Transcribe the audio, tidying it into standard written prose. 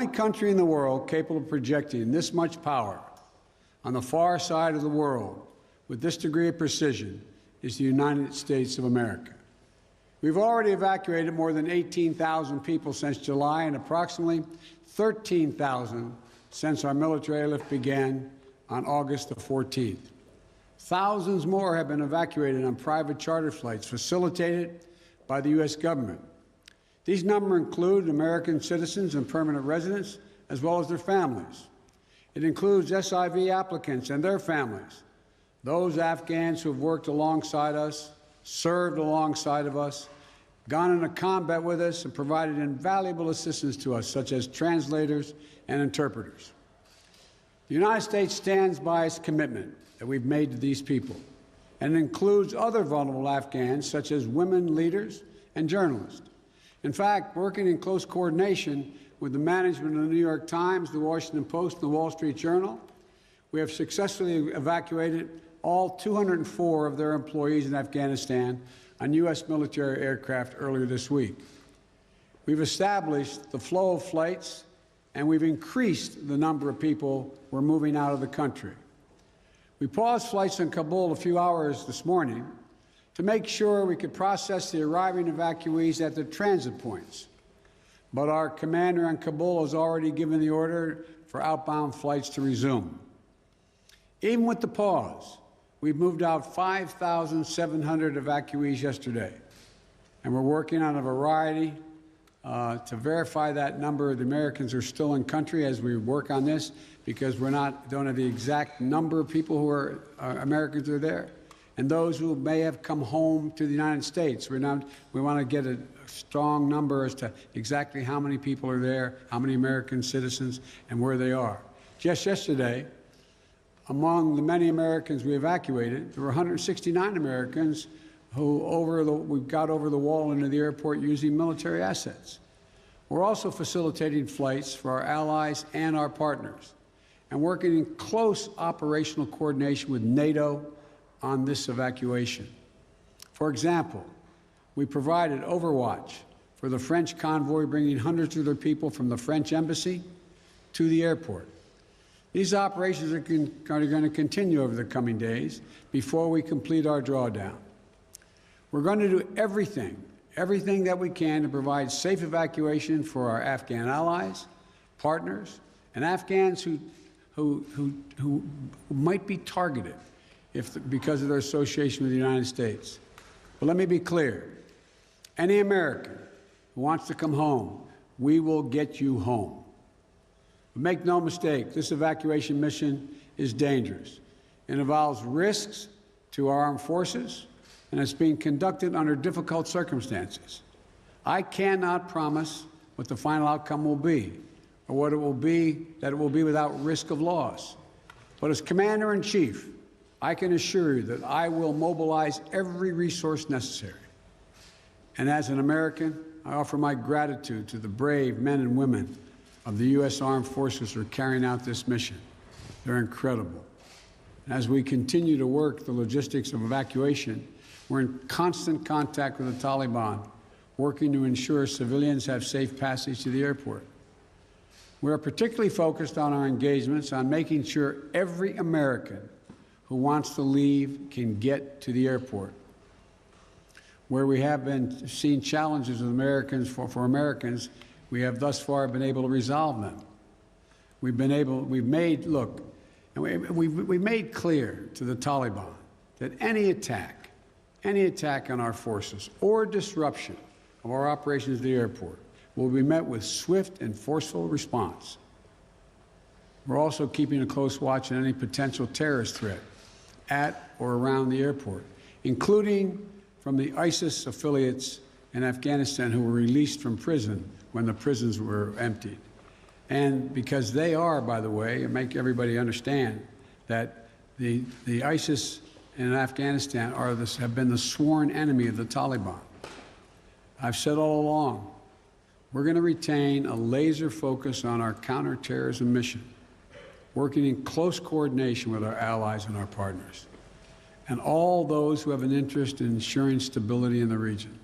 only country in the world capable of projecting this much power on the far side of the world with this degree of precision is the United States of America. We've already evacuated more than 18,000 people since July and approximately 13,000 since our military airlift began on August the 14th. Thousands more have been evacuated on private charter flights facilitated by the U.S. government. These numbers include American citizens and permanent residents, as well as their families. It includes SIV applicants and their families, those Afghans who have worked alongside us, served alongside of us, gone into combat with us, and provided invaluable assistance to us, such as translators and interpreters. The United States stands by its commitment that we've made to these people, and it includes other vulnerable Afghans, such as women leaders and journalists. In fact, working in close coordination with the management of the New York Times, the Washington Post, and the Wall Street Journal, we have successfully evacuated all 204 of their employees in Afghanistan on U.S. military aircraft earlier this week. We've established the flow of flights, and we've increased the number of people we're moving out of the country. We paused flights in Kabul a few hours this morning to make sure we could process the arriving evacuees at the transit points. But our commander in Kabul has already given the order for outbound flights to resume. Even with the pause, we've moved out 5,700 evacuees yesterday, and we're working on a variety to verify that number of the Americans are still in country as we work on this, because don't have the exact number of people who are Americans who are there, and those who may have come home to the United States. We want to get a strong number as to exactly how many people are there, how many American citizens, and where they are. Just yesterday, among the many Americans we evacuated, there were 169 Americans who we got over the wall into the airport using military assets. We're also facilitating flights for our allies and our partners, and working in close operational coordination with NATO on this evacuation. For example, we provided overwatch for the French convoy bringing hundreds of their people from the French embassy to the airport. These operations are going to continue over the coming days before we complete our drawdown. We're going to do everything that we can to provide safe evacuation for our Afghan allies, partners, and Afghans who might be targeted because of their association with the United States. But let me be clear. Any American who wants to come home, we will get you home. But make no mistake, this evacuation mission is dangerous. It involves risks to our armed forces, and it's being conducted under difficult circumstances. I cannot promise what the final outcome will be, or what it will be, that it will be without risk of loss. But as Commander-in-Chief, I can assure you that I will mobilize every resource necessary. And as an American, I offer my gratitude to the brave men and women of the U.S. Armed Forces who are carrying out this mission. They're incredible. And as we continue to work the logistics of evacuation, we're in constant contact with the Taliban, working to ensure civilians have safe passage to the airport. We are particularly focused on our engagements on making sure every American who wants to leave can get to the airport. Where we have been seeing challenges with Americans, for Americans, we have thus far been able to resolve them. We've made clear to the Taliban that any attack on our forces or disruption of our operations at the airport will be met with swift and forceful response. We're also keeping a close watch on any potential terrorist threat at or around the airport, including from the ISIS affiliates in Afghanistan who were released from prison when the prisons were emptied. And because they are, by the way, and make everybody understand that the ISIS in Afghanistan have been the sworn enemy of the Taliban. I've said all along, we're going to retain a laser focus on our counterterrorism mission, working in close coordination with our allies and our partners, and all those who have an interest in ensuring stability in the region.